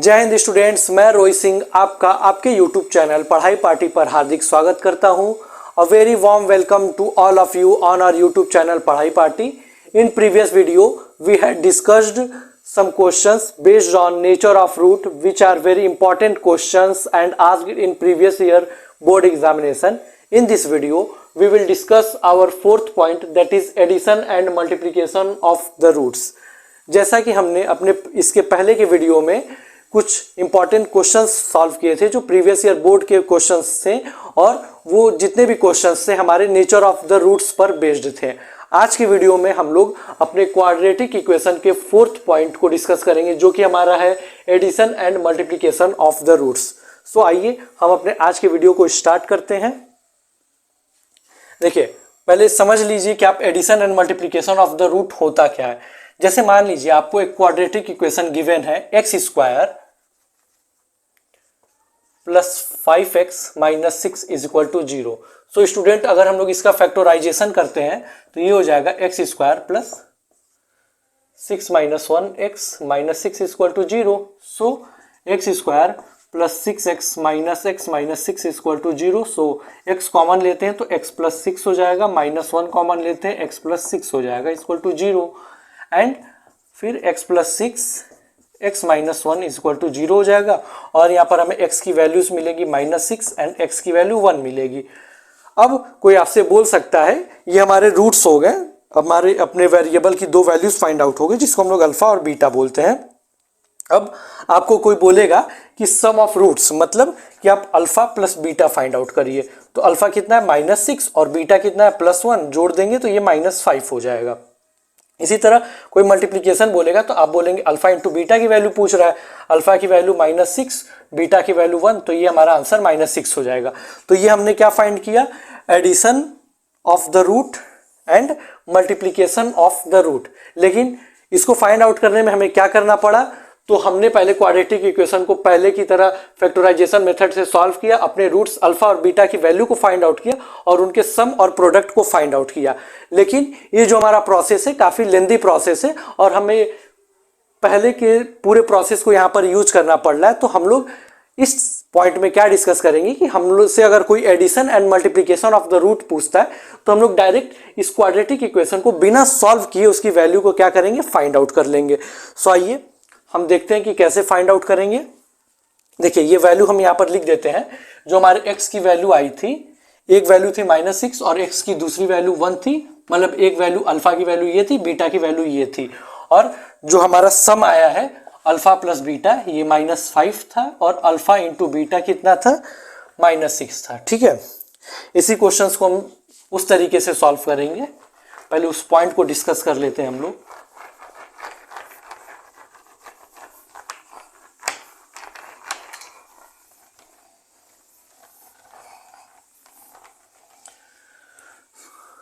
जय हिंद स्टूडेंट्स, मैं रोहित सिंह आपका आपके यूट्यूब चैनल पढ़ाई पार्टी पर हार्दिक स्वागत करता हूं। A very warm welcome to all of you on our YouTube channel Padhai party. In previous video we had discussed some questions based on nature of root which are very important questions and asked in previous year board examination. In this video we will discuss our fourth point, that is addition and multiplication of the roots. जैसा कि हमने अपने इसके पहले के video में कुछ important questions solve किए थे जो प्रीवियस ईयर बोर्ड के क्वेश्चंस थे, और वो जितने भी क्वेश्चंस थे हमारे नेचर ऑफ द रूट्स पर बेस्ड थे। आज की वीडियो में हम लोग अपने क्वाड्रेटिक इक्वेशन के फोर्थ पॉइंट को डिस्कस करेंगे, जो कि हमारा है addition and multiplication of the roots. So आइए हम अपने आज के वीडियो को स्टार्ट करते हैं। देखिए, पहले समझ लीजिए कि आप addition and multiplication of the root होता क्या है। जैसे मान लीजिए आपको एक क्वाड्रेटिक इक्वेशन गिवन है x square plus 5x minus 6 is equal to 0। So student, अगर हम लोग इसका फैक्टराइजेशन करते हैं तो ये हो जाएगा x square plus 6 minus 1x minus 6 is equal to 0। So x square plus 6x minus six is equal to 0। So x common लेते हैं तो x प्लस 6 हो जाएगा, माइनस 1 कॉमन लेते हैं x प्लस 6 हो जाएगा इक्वल टू 0। एंड फिर x plus 6 x minus 1 is equal to 0 हो जाएगा, और यहाँ पर हमें x की वैल्यूज मिलेगी माइनस 6 एंड x की वैल्यू 1 मिलेगी। अब कोई आपसे बोल सकता है ये हमारे रूट्स हो गए, हमारे अपने वेरिएबल की दो वैल्यूज फाइंड आउट हो गई जिसको हम लोग अल्फा और बीटा बोलते हैं। अब आपको कोई बोलेगा कि सम ऑफ रूट्स, मतलब कि आप alpha plus beta find out करिए। तो अल्फा कितना है माइनस 6 और बीटा कितना है प्लस 1, जोड़ देंगे तो ये माइनस 5 हो जाएगा। इसी तरह कोई मल्टीप्लिकेशन बोलेगा तो आप बोलेंगे अल्फा इंटू बीटा की वैल्यू पूछ रहा है, अल्फा की वैल्यू माइनस 6, बीटा की वैल्यू 1, तो ये हमारा आंसर माइनस 6 हो जाएगा। तो ये हमने क्या फाइंड किया, addition of the root and multiplication of the root. लेकिन इसको फाइंड आउट करने में हमें क्या करना पड़ा, तो हमने पहले क्वाड्रेटिक इक्वेशन को पहले की तरह फैक्टराइजेशन मेथड से सॉल्व किया, अपने रूट्स अल्फा और बीटा की वैल्यू को फाइंड आउट किया और उनके सम और प्रोडक्ट को फाइंड आउट किया। लेकिन ये जो हमारा प्रोसेस है काफ़ी लेंदी प्रोसेस है और हमें पहले के पूरे प्रोसेस को यहाँ पर यूज करना पड़ रहा है। तो हम लोग इस पॉइंट में क्या डिस्कस करेंगे कि हम लोग से अगर कोई addition and multiplication of the root पूछता है तो हम लोग डायरेक्ट इस क्वाड्रेटिक इक्वेशन को बिना सॉल्व किए उसकी वैल्यू को क्या करेंगे, फाइंड आउट कर लेंगे। सो आइए हम देखते हैं कि कैसे फाइंड आउट करेंगे। देखिए, ये वैल्यू हम यहाँ पर लिख देते हैं। जो हमारे x की वैल्यू आई थी, एक वैल्यू थी माइनस 6 और x की दूसरी वैल्यू 1 थी, मतलब एक वैल्यू अल्फा की वैल्यू ये थी, बीटा की वैल्यू ये थी, और जो हमारा सम आया है अल्फा प्लस बीटा ये माइनस 5 था और अल्फा इंटू बीटा कितना था, माइनस 6 था। ठीक है, इसी क्वेश्चन को हम उस तरीके से सॉल्व करेंगे। पहले उस पॉइंट को डिस्कस कर लेते हैं हम लोग।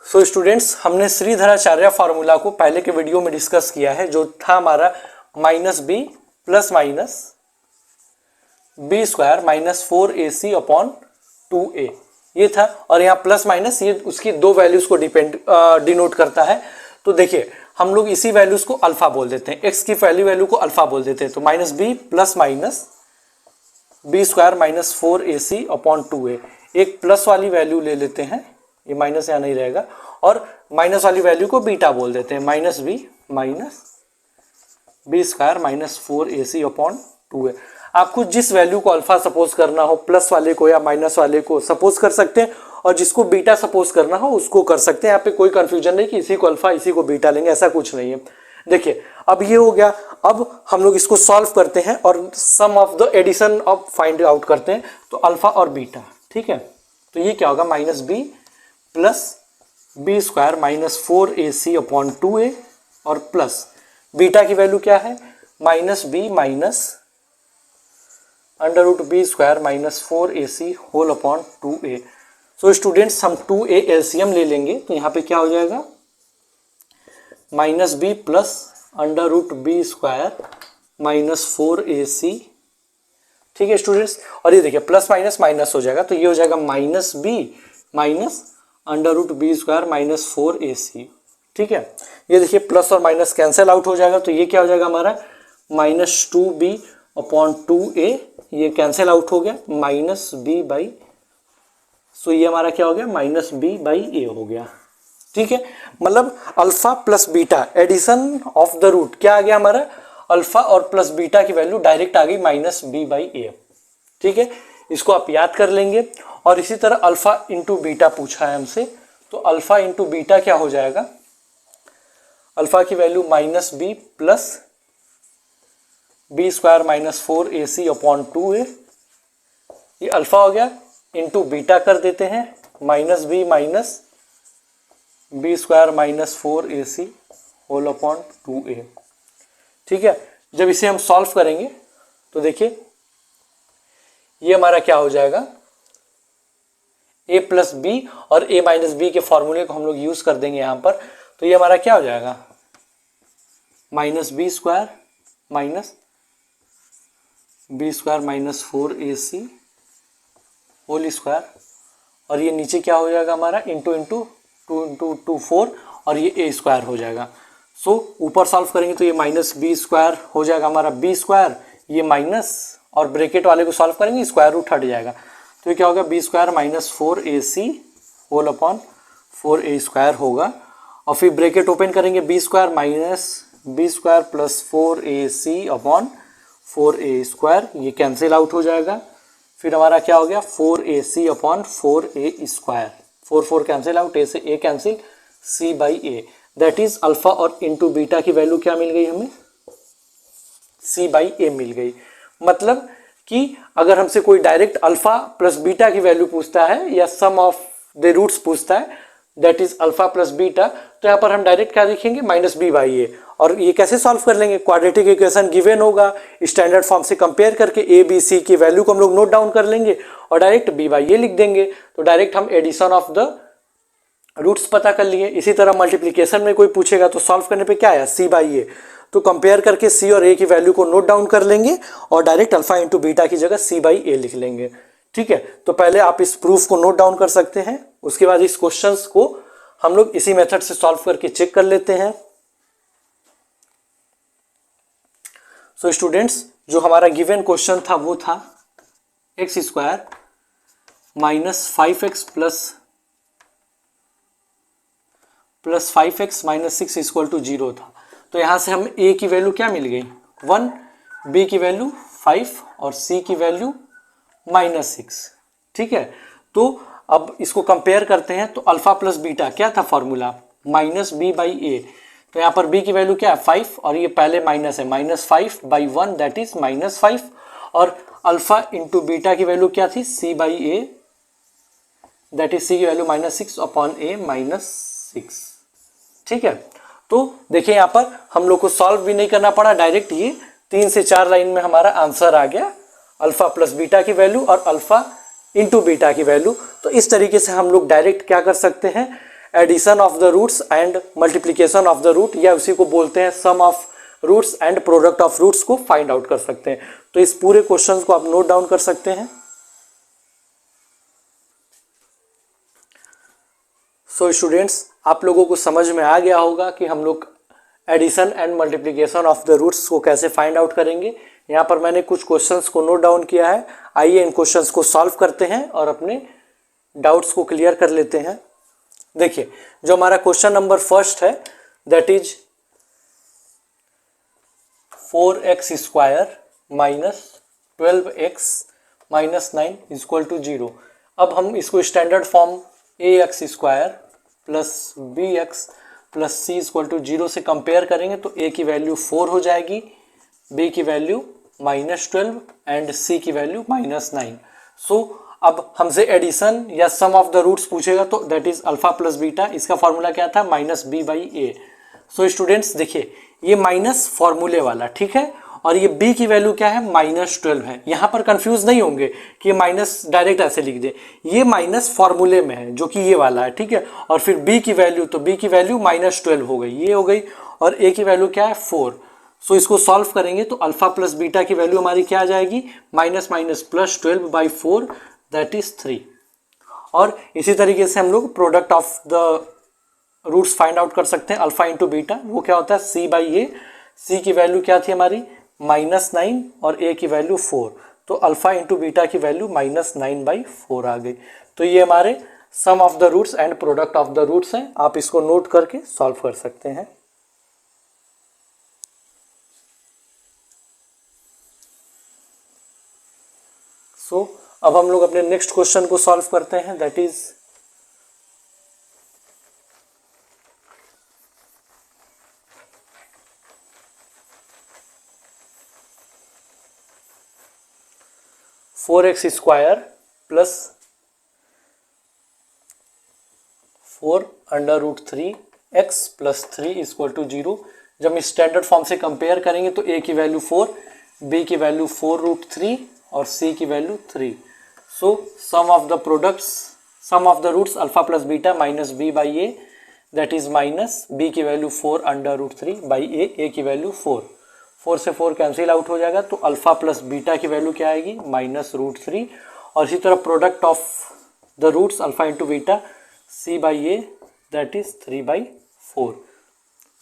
सो स्टूडेंट्स, हमने श्रीधराचार्य फार्मूला को पहले के वीडियो में डिस्कस किया है, जो था हमारा minus b plus minus b square minus 4ac upon 2a ये था, और यहाँ प्लस माइनस ये उसकी दो वैल्यूज को डिनोट करता है। तो देखिए, हम लोग इसी वैल्यूज को अल्फा बोल देते हैं, x की वैल्यू को अल्फा बोल देते हैं। तो minus b plus minus b square minus 4ac upon 2a, एक प्लस वाली वैल्यू ले लेते हैं, ये माइनस यहाँ नहीं रहेगा, और माइनस वाली वैल्यू को बीटा बोल देते हैं, minus b square minus 4ac upon 2a। आपको जिस वैल्यू को अल्फा सपोज करना हो, प्लस वाले को या माइनस वाले को सपोज कर सकते हैं, और जिसको बीटा सपोज करना हो उसको कर सकते हैं। यहाँ पे कोई कंफ्यूजन नहीं कि इसी को अल्फा इसी को बीटा लेंगे, ऐसा कुछ नहीं है। देखिए, अब ये हो गया। अब हम लोग इसको सॉल्व करते हैं और sum of the addition of find out करते हैं। तो अल्फा और बीटा, ठीक है, तो ये क्या होगा, minus b plus b square minus 4ac upon 2a, और प्लस बीटा की वैल्यू क्या है, minus b minus under root b square minus 4ac whole upon 2a। So students, हम 2a एलसीएम ले लेंगे तो यहाँ पे क्या हो जाएगा, minus b plus under root b square minus 4ac। ठीक है स्टूडेंट्स, और ये देखिए प्लस माइनस माइनस हो जाएगा, तो ये हो जाएगा minus b minus under root b square minus 4ac। ठीक है, ये देखिए प्लस और माइनस कैंसिल आउट हो जाएगा, तो ये क्या हो जाएगा हमारा, माइनस 2b अपॉन 2a, ये कैंसिल आउट हो गया, माइनस b बाई, सो ये हमारा क्या हो गया, माइनस b बाई ए हो गया। ठीक है, मतलब alpha plus beta addition of the root क्या आ गया हमारा, अल्फा और प्लस बीटा की वैल्यू डायरेक्ट आ गई माइनस b बाई ए। ठीक है, इसको आप याद कर लेंगे। और इसी तरह अल्फा इंटू बीटा पूछा है हमसे, तो अल्फा इंटू बीटा क्या हो जाएगा, अल्फा की value minus b plus b square minus 4ac upon 2a, ये अल्फा हो गया, इंटू बीटा कर देते हैं, minus b square minus 4ac whole upon 2a। ठीक है, जब इसे हम सॉल्व करेंगे तो देखिए ये हमारा क्या हो जाएगा, a प्लस बी और a माइनस बी के फॉर्मूले को हम लोग यूज कर देंगे यहाँ पर, तो ये हमारा क्या हो जाएगा, minus b square minus 4ac whole square, और ये नीचे क्या हो जाएगा हमारा, इंटू इंटू 2 इंटू 2 4, और ये a स्क्वायर हो जाएगा। सो ऊपर सॉल्व करेंगे तो ये माइनस बी स्क्वायर हो जाएगा हमारा, बी स्क्वायर ये माइनस और ब्रैकेट वाले को सॉल्व करेंगे स्क्वायर रूट हट जाएगा, तो ये क्या होगा, b square minus 4ac whole upon 4a square होगा। और फिर ब्रैकेट ओपन करेंगे, b square minus b square plus 4ac upon 4a square, ये कैंसिल आउट हो जाएगा। फिर हमारा क्या हो गया, 4ac upon 4a square, 4 4 cancel out, a से a cancel, c by a, that is alpha और इंटू बीटा की वैल्यू क्या मिल गई हमें, c बाई ए मिल गई। मतलब कि अगर हमसे कोई डायरेक्ट अल्फा प्लस बीटा की वैल्यू पूछता है या सम ऑफ द रूट्स पूछता है, that is alpha plus beta, तो यहाँ पर हम डायरेक्ट क्या लिखेंगे, माइनस बी बाई ए। और ये कैसे सॉल्व कर लेंगे, क्वाड्रेटिक इक्वेशन गिवन होगा, स्टैंडर्ड फॉर्म से कंपेयर करके ए बी सी की वैल्यू को हम लोग नोट डाउन कर लेंगे और डायरेक्ट बी बाई ए लिख देंगे, तो डायरेक्ट हम एडिशन ऑफ द रूट्स पता कर लिए। इसी तरह मल्टीप्लीकेशन में कोई पूछेगा तो सॉल्व करने पे क्या आया, सी बाई ए, तो कंपेयर करके सी और ए की वैल्यू को नोट डाउन कर लेंगे और डायरेक्ट अल्फा इंटू बीटा की जगह सी बाई ए लिख लेंगे। ठीक है, तो पहले आप इस प्रूफ को नोट डाउन कर सकते हैं, उसके बाद इस क्वेश्चंस को हम लोग इसी मेथड से सॉल्व करके चेक कर लेते हैं। सो स्टूडेंट्स, जो हमारा गिवन क्वेश्चन था वो था x square minus 5x plus 5x minus 6 equal to 0 था। तो यहाँ से हम a की वैल्यू क्या मिल गई 1, b की वैल्यू 5 और c की वैल्यू माइनस 6। ठीक है, तो अब इसको कंपेयर करते हैं, तो अल्फा प्लस बीटा क्या था formula, minus b by A, तो यहाँ पर b की वैल्यू क्या है 5 और ये पहले माइनस है, minus 5 by 1 that is minus 5, और अल्फा इंटू बीटा की वैल्यू क्या थी c by a, that is c की value minus 6 upon a minus 6। ठीक है, तो देखिए यहाँ पर हम लोग को सॉल्व भी नहीं करना पड़ा, डायरेक्ट ये 3 से 4 लाइन में हमारा आंसर आ गया, अल्फा प्लस बीटा की वैल्यू और अल्फा इंटू बीटा की वैल्यू। तो इस तरीके से हम लोग डायरेक्ट क्या कर सकते हैं, addition of the roots and multiplication of the root, या उसी को बोलते हैं sum of roots and product of roots को फाइंड आउट कर सकते हैं। तो इस पूरे क्वेश्चन को आप नोट डाउन कर सकते हैं। सो स्टूडेंट्स, आप लोगों को समझ में आ गया होगा कि हम लोग addition and multiplication of the roots को कैसे फाइंड आउट करेंगे। यहाँ पर मैंने कुछ क्वेश्चंस को नोट डाउन किया है, आइए इन क्वेश्चंस को सॉल्व करते हैं और अपने डाउट्स को क्लियर कर लेते हैं। देखिए, जो हमारा क्वेश्चन नंबर फर्स्ट है that is 4x square minus 12x minus 9 equal to 0। अब हम इसको standard form ax square plus bx plus c equal to 0 से कंपेयर करेंगे, तो a की वैल्यू 4 हो जाएगी, b की वैल्यू माइनस 12 एंड c की वैल्यू माइनस 9। सो अब हमसे एडिशन या सम ऑफ द रूट्स पूछेगा, तो that is alpha plus beta, इसका फॉर्मूला क्या था minus b by a. So students देखिए, ये माइनस फॉर्मूले वाला, ठीक है, और ये b की वैल्यू क्या है माइनस 12 है। यहाँ पर कंफ्यूज नहीं होंगे कि ये माइनस डायरेक्ट ऐसे लिख दे, ये माइनस फॉर्मूले में है जो कि ये वाला है, ठीक है, और फिर b की वैल्यू, तो b की वैल्यू माइनस 12 हो गई, ये हो गई, और a की वैल्यू क्या है 4। सो इसको सॉल्व करेंगे तो अल्फा प्लस बीटा की वैल्यू हमारी क्या आ जाएगी, minus minus plus 12 by 4 that is 3। और इसी तरीके से हम लोग product of the roots find out कर सकते हैं, अल्फा इंटू बीटा, वो क्या होता है c बाई ए, c की वैल्यू क्या थी हमारी -9 और a की वैल्यू 4, तो अल्फा इंटू बीटा की वैल्यू -9/4 आ गई। तो ये हमारे sum of the roots and product of the roots हैं। आप इसको नोट करके सॉल्व कर सकते हैं। सो अब हम लोग अपने नेक्स्ट क्वेश्चन को सॉल्व करते हैं, that is 4x square plus 4√3x plus 3 equal to 0। जब हम स्टैंडर्ड फॉर्म से कंपेयर करेंगे तो a की वैल्यू 4, b की वैल्यू 4√3 और c की value 3। So sum of the products, sum of the roots alpha plus beta minus b by a, that is minus b की वैल्यू 4√3 बाई a की value 4। 4 से 4 cancel out हो जाएगा, तो alpha plus beta की value क्या आएगी, -√3। और इसी तरह product of the roots alpha into beta c by a, that is 3/4।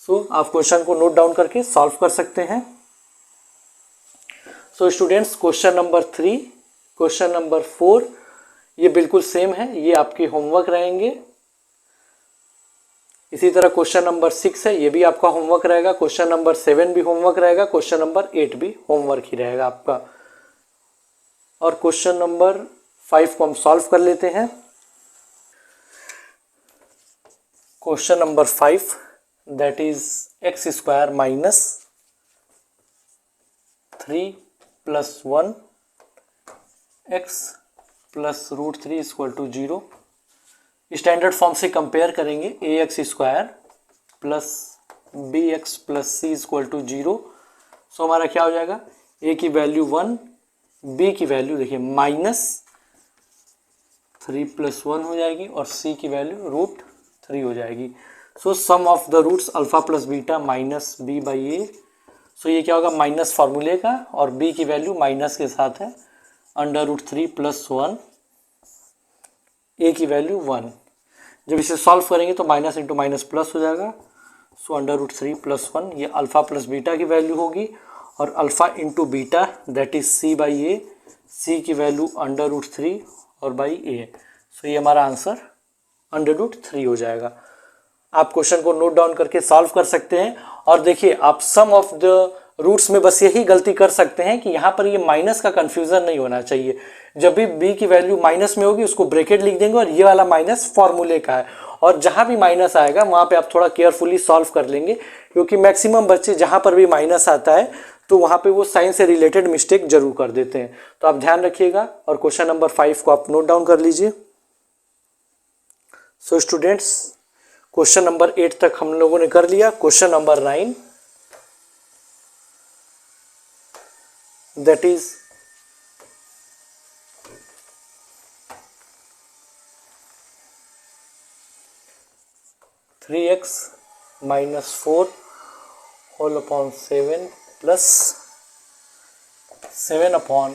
So आप क्वेश्चन को नोट डाउन करके सॉल्व कर सकते हैं। सो students, question number 3, question number 4 ये बिल्कुल सेम है, ये आपके होमवर्क रहेंगे। इसी तरह क्वेश्चन नंबर 6 है, ये भी आपका होमवर्क रहेगा। क्वेश्चन नंबर 7 भी होमवर्क रहेगा। क्वेश्चन नंबर 8 भी होमवर्क ही रहेगा आपका। और क्वेश्चन नंबर 5 को हम सॉल्व कर लेते हैं। Question number 5, that is x square minus 3 plus 1 x plus √3 equal to 0। Standard form से कंपेयर करेंगे, ax square plus bx plus c equal to 0। So हमारा क्या हो जाएगा, a की वैल्यू 1, b की वैल्यू देखिए -3 प्लस 1 हो जाएगी और c की वैल्यू √3 हो जाएगी। So sum of the roots alpha plus beta minus b by a. So ये क्या होगा, माइनस फार्मूले का, और b की वैल्यू माइनस के साथ है √3 प्लस 1, a की वैल्यू 1। जब इसे सॉल्व करेंगे तो माइनस इंटू माइनस प्लस हो जाएगा। सो √3 प्लस 1 ये अल्फा प्लस बीटा की वैल्यू होगी, और alpha into beta that is c by A, c की वैल्यू √3 और बाई ए। सो ये हमारा आंसर √3 हो जाएगा। आप क्वेश्चन को नोट डाउन करके सॉल्व कर सकते हैं। और देखिए, आप सम ऑफ द रूट्स में बस यही गलती कर सकते हैं कि यहाँ पर ये माइनस का कंफ्यूजन नहीं होना चाहिए। जब भी b की वैल्यू माइनस में होगी उसको ब्रैकेट लिख देंगे, और ये वाला माइनस फॉर्मूले का है, और जहाँ भी माइनस आएगा वहाँ पे आप थोड़ा केयरफुली सॉल्व कर लेंगे, क्योंकि मैक्सिमम बच्चे जहाँ पर भी माइनस आता है तो वहाँ पे वो साइन से रिलेटेड मिस्टेक जरूर कर देते हैं। तो आप ध्यान रखिएगा, और क्वेश्चन नंबर 5 को आप नोट डाउन कर लीजिए। सो स्टूडेंट्स, क्वेश्चन नंबर 8 तक हम लोगों ने कर लिया। Question number 9, that is (3x minus 4 whole upon 7 plus 7 upon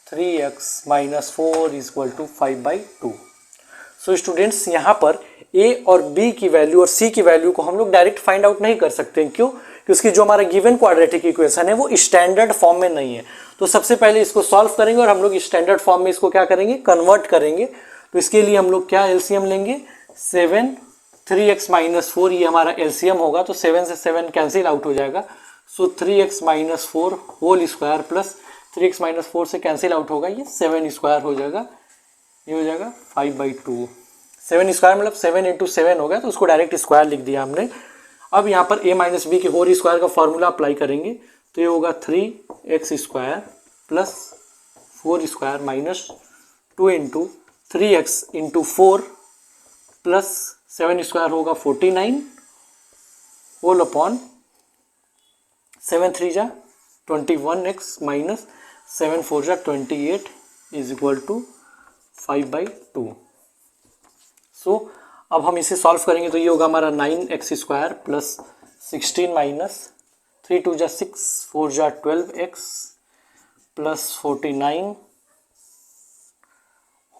3x minus 4 equal to 5/2। So students, यहाँ पर a और b की वैल्यू और c की वैल्यू को हम लोग डायरेक्ट फाइंड आउट नहीं कर सकते। क्यों? क्योंकि उसकी जो हमारा गिवन क्वाड्रेटिक इक्वेशन है वो स्टैंडर्ड फॉर्म में नहीं है। तो सबसे पहले इसको सॉल्व करेंगे और हम लोग स्टैंडर्ड फॉर्म में इसको क्या करेंगे, कन्वर्ट करेंगे। तो इसके लिए हम लोग क्या एलसीएम लेंगे, 7, 3x माइनस 4 ये हमारा एलसीएम होगा, तो 7 से 7 कैंसिल आउट हो जाएगा। So 3x minus 4 whole square plus 3x minus 4 से कैंसिल आउट होगा, ये 7 स्क्वायर हो जाएगा, ये हो जाएगा 5/2। 7 स्क्वायर मतलब 7 इंटू 7 हो गया, तो उसको डायरेक्ट स्क्वायर लिख दिया हमने। अब यहाँ पर a माइनस बी के होल स्क्वायर का फॉर्मूला अप्लाई करेंगे, तो ये होगा 3x square plus 4 square minus 2 into 3x into 4 plus 7 square होगा 49 होल अपॉन 7 3 जा 21x माइनस 7 4 जा 28 इज इक्वल टू 5/2। सो अब हम इसे सॉल्व करेंगे, तो ये होगा हमारा 9x स्क्वायर प्लस 16 माइनस 3 2 जा 6 4 जा 12x plus 49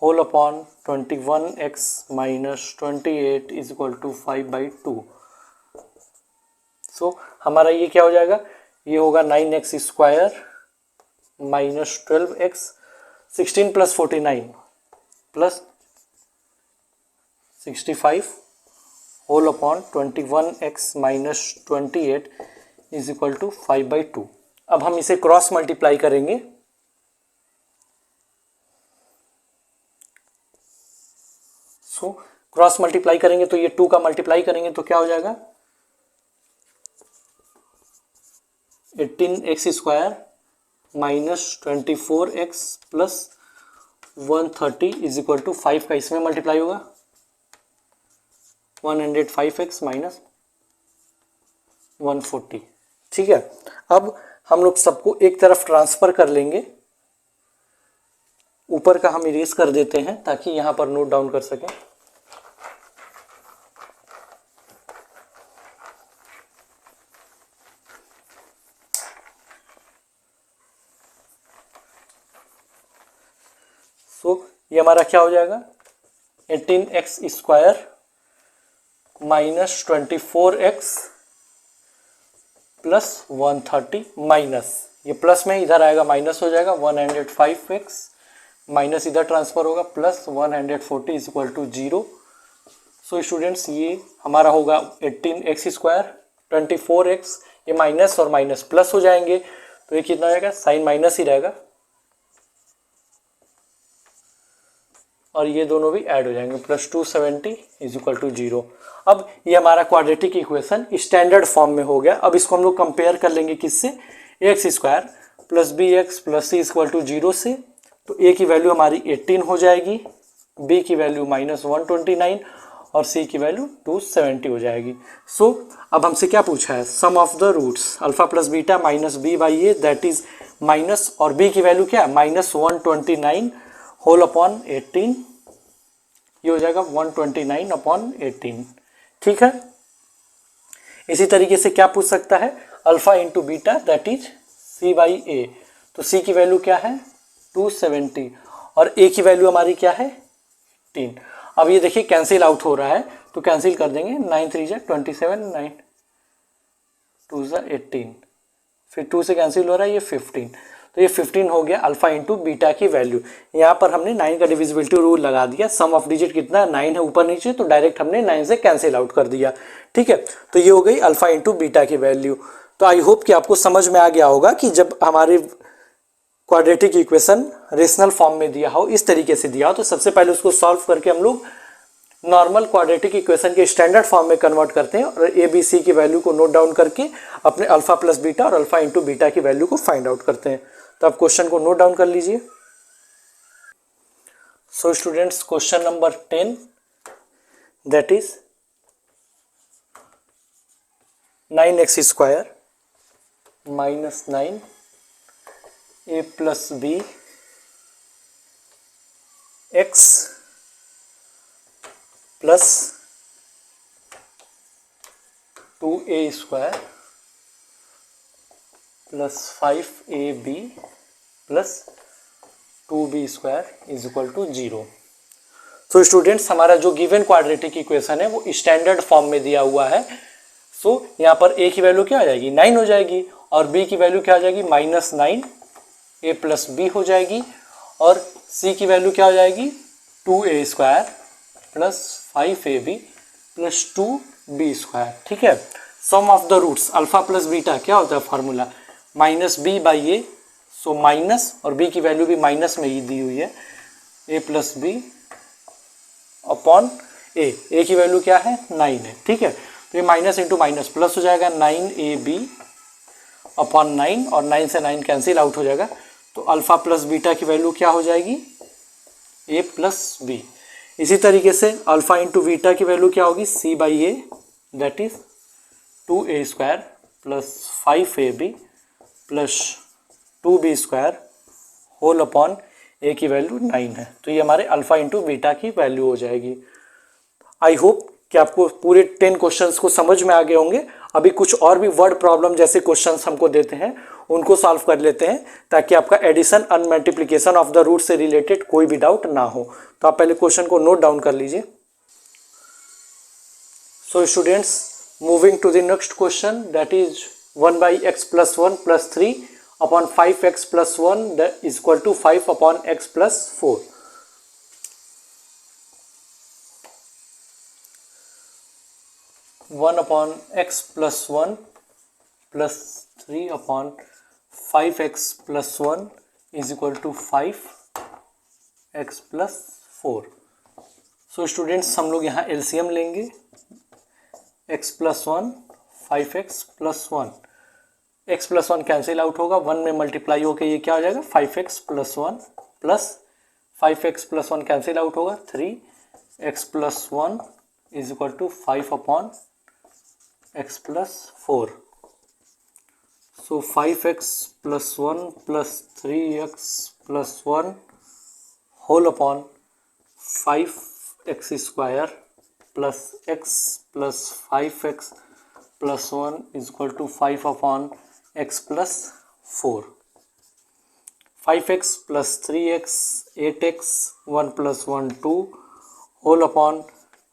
whole upon 21x minus 28 is equal to 5/2। So हमारा ये क्या हो जाएगा, ये होगा 9x square minus 12x, 16 plus 49 plus 65 whole upon 21x minus 28 is equal to 5/2। अब हम इसे क्रॉस मल्टीप्लाई करेंगे, सो क्रॉस मल्टीप्लाई करेंगे तो ये 2 का मल्टीप्लाई करेंगे तो क्या हो जाएगा 18x square minus 24x plus 130 is equal to 5 का इसमें मल्टीप्लाई होगा 105x माइनस 140। ठीक है, अब हम लोग सबको एक तरफ ट्रांसफर कर लेंगे, ऊपर का हम इरेज कर देते हैं ताकि यहां पर नोट डाउन कर सकें। तो ये हमारा क्या हो जाएगा 18x square minus 24x plus 130 minus, ये प्लस में इधर आएगा माइनस हो जाएगा 105x माइनस इधर ट्रांसफर होगा plus 140 is equal to 0। So students ये हमारा होगा 18x स्क्वायर 24x, ये माइनस और माइनस प्लस हो जाएंगे तो ये कितना हो जाएगा साइन माइनस ही रहेगा और ये दोनों भी ऐड हो जाएंगे प्लस 270 इज इक्वल टू 0। अब ये हमारा क्वाड्रेटिक इक्वेशन स्टैंडर्ड फॉर्म में हो गया। अब इसको हम लोग कंपेयर कर लेंगे किससे, x square plus b x plus c equal to 0 से। तो ए की वैल्यू हमारी 18 हो जाएगी, बी की वैल्यू माइनस 129 और सी की वैल्यू 270 हो जाएगी। सो अब हमसे क्या पूछा है, sum of the roots alpha plus beta minus b by a that is minus, और बी की वैल्यू क्या है माइनस 129 होल अपॉन 18, ये हो जाएगा 129 अपॉन 18। ठीक है, इसी तरीके से क्या पूछ सकता है alpha into beta that is C by A, तो सी की वैल्यू क्या है 270 और ए की वैल्यू हमारी क्या है 18। अब ये देखिए कैंसिल आउट हो रहा है तो कैंसिल कर देंगे, 9 3 जा 27, 9 2 जा 18, फिर 2 से कैंसिल हो रहा है ये 15, तो ये 15 हो गया अल्फा इंटू बीटा की वैल्यू। यहाँ पर हमने 9 का डिविजिबिलिटी रूल लगा दिया, सम ऑफ डिजिट कितना 9 है ऊपर नीचे, तो डायरेक्ट हमने 9 से कैंसिल आउट कर दिया। ठीक है, तो ये हो गई अल्फा इंटू बीटा की वैल्यू। तो आई होप कि आपको समझ में आ गया होगा कि जब हमारे क्वाड्रेटिक इक्वेशन रेशनल फॉर्म में दिया हो, इस तरीके से दिया हो, तो सबसे पहले उसको सॉल्व करके हम लोग नॉर्मल क्वाड्रेटिक इक्वेशन के स्टैंडर्ड फॉर्म में कन्वर्ट करते हैं और ए बी सी की वैल्यू को नोट डाउन करके अपने अल्फा प्लस बीटा और अल्फा इंटू बीटा की वैल्यू को फाइंड आउट करते हैं। तो आप क्वेश्चन को नोट डाउन कर लीजिए। So students question number 10 that is 9x square minus 9 a plus b x प्लस 2a square plus 5ab plus 2b square is equal to 0। तो स्टूडेंट्स हमारा जो गिवन क्वाड्रेटिक इक्वेशन है वो स्टैंडर्ड फॉर्म में दिया हुआ है। सो यहाँ पर a की वैल्यू क्या हो जाएगी 9 हो जाएगी और b की वैल्यू क्या हो जाएगी माइनस 9 a प्लस बी हो जाएगी और c की वैल्यू क्या हो जाएगी 2a square plus 5ab plus 2b square. ठीक है, sum of the roots alpha plus beta क्या होता है formula minus b by a, so minus और b की वैल्यू भी माइनस में ही दी हुई है a plus b upon a की वैल्यू क्या है 9 है। ठीक है, तो ये माइनस इंटू माइनस प्लस हो जाएगा 9ab अपॉन 9 और 9 से 9 कैंसिल आउट हो जाएगा, तो अल्फा प्लस बीटा की वैल्यू क्या हो जाएगी a प्लस बी। इसी तरीके से अल्फा इंटू बीटा की वैल्यू क्या होगी c by a that is 2a square plus 5ab plus 2b square whole upon a की वैल्यू 9 है। तो ये हमारे अल्फा इंटू बीटा की वैल्यू हो जाएगी। आई होप कि आपको पूरे 10 क्वेश्चंस को समझ में आ गए होंगे। अभी कुछ और भी वर्ड प्रॉब्लम जैसे क्वेश्चंस हमको देते हैं उनको सॉल्व कर लेते हैं ताकि आपका addition and multiplication of the root से रिलेटेड कोई भी डाउट ना हो। तो आप पहले क्वेश्चन को नोट डाउन कर लीजिए। So students moving to the next question that is 1/x+1 + 3 upon 5x+1 is equal to 5/x+4। One upon x+1 + 3 upon 5x+1 is equal to 5x+4। So students हम लोग यहाँ एलसीएम लेंगे। x+1 5x+1, x+1 cancel out होगा, 1 में multiply होकर ये क्या हो जाएगा 5x+1 plus 5x+1 cancel out होगा 3x+1 is equal to 5/x+4। So 5x+1 plus 3x+1 whole upon 5x² plus x plus 5x+1 is equal to 5/x+4। 5x plus 3x 8x 1 + 1 2 whole upon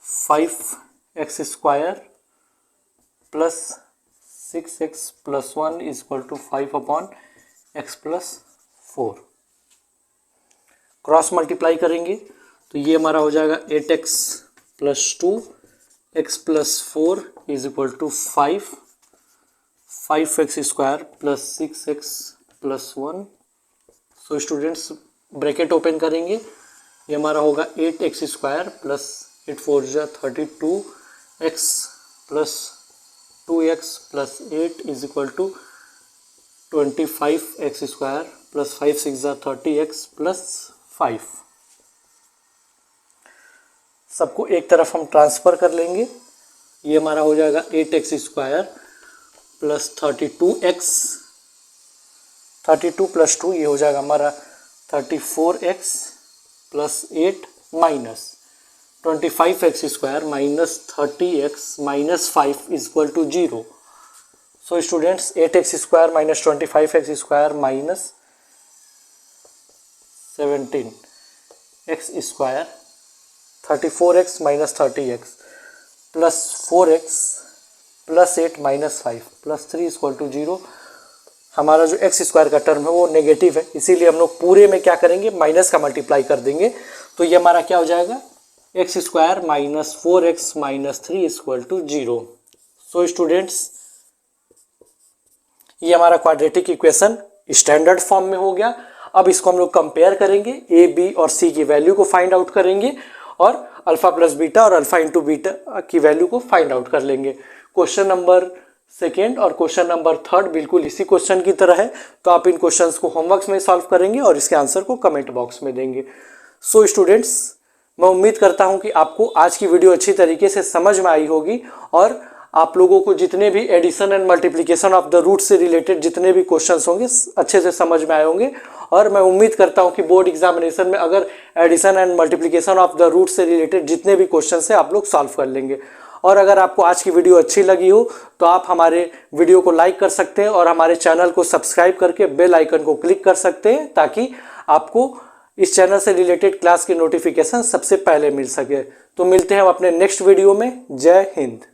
5x² plus 6x+1 is equal to 5/x+4। Cross multiply करेंगे तो ये हमारा हो जाएगा 8x + 2 x+4 is equal to 5x² plus 6x+1। So students bracket open करेंगे, ये हमारा होगा 8x² प्लस 8 4 जा 32x plus 2x plus 8 is equal to 25x² plus 5 6 जा 30x प्लस 5। सबको एक तरफ हम ट्रांसफ़र कर लेंगे, ये हमारा हो जाएगा 8x² प्लस 32x 32 + 2 ये हो जाएगा हमारा 34x plus 8 minus 25x² minus 30x minus 5 is equal to 0। So students 8x² minus 25x² minus 17x² 34x minus 30x plus 4x plus 8 minus 5 plus 3 equal to 0। हमारा जो x² का term है वो negative है, इसीलिए हम लोग पूरे में क्या करेंगे माइनस का मल्टीप्लाई कर देंगे। तो ये हमारा क्या हो जाएगा x² minus 4x minus 3 equal to 0। So students ये हमारा क्वाड्रेटिक इक्वेशन स्टैंडर्ड फॉर्म में हो गया। अब इसको हम लोग कंपेयर करेंगे, a, b और c की वैल्यू को फाइंड आउट करेंगे और अल्फा प्लस बीटा और अल्फा इंटू बीटा की वैल्यू को फाइंड आउट कर लेंगे। क्वेश्चन नंबर 2 और क्वेश्चन नंबर 3 बिल्कुल इसी क्वेश्चन की तरह है, तो आप इन क्वेश्चंस को होमवर्क में सॉल्व करेंगे और इसके आंसर को कमेंट बॉक्स में देंगे। सो स्टूडेंट्स मैं उम्मीद करता हूं कि आपको आज की वीडियो अच्छी तरीके से समझ में आई होगी और आप लोगों को जितने भी addition and multiplication of the root से रिलेटेड जितने भी क्वेश्चंस होंगे अच्छे से समझ में आए होंगे। और मैं उम्मीद करता हूं कि बोर्ड एग्जामिनेशन में अगर addition and multiplication of the root से रिलेटेड जितने भी क्वेश्चंस हैं आप लोग सॉल्व कर लेंगे। और अगर आपको आज की वीडियो अच्छी लगी हो तो आप हमारे वीडियो को लाइक कर सकते हैं और हमारे चैनल को सब्सक्राइब करके बेल आइकन को क्लिक कर सकते हैं ताकि आपको इस चैनल से रिलेटेड क्लास की नोटिफिकेशन सबसे पहले मिल सके। तो मिलते हैं हम अपने नेक्स्ट वीडियो में। जय हिंद।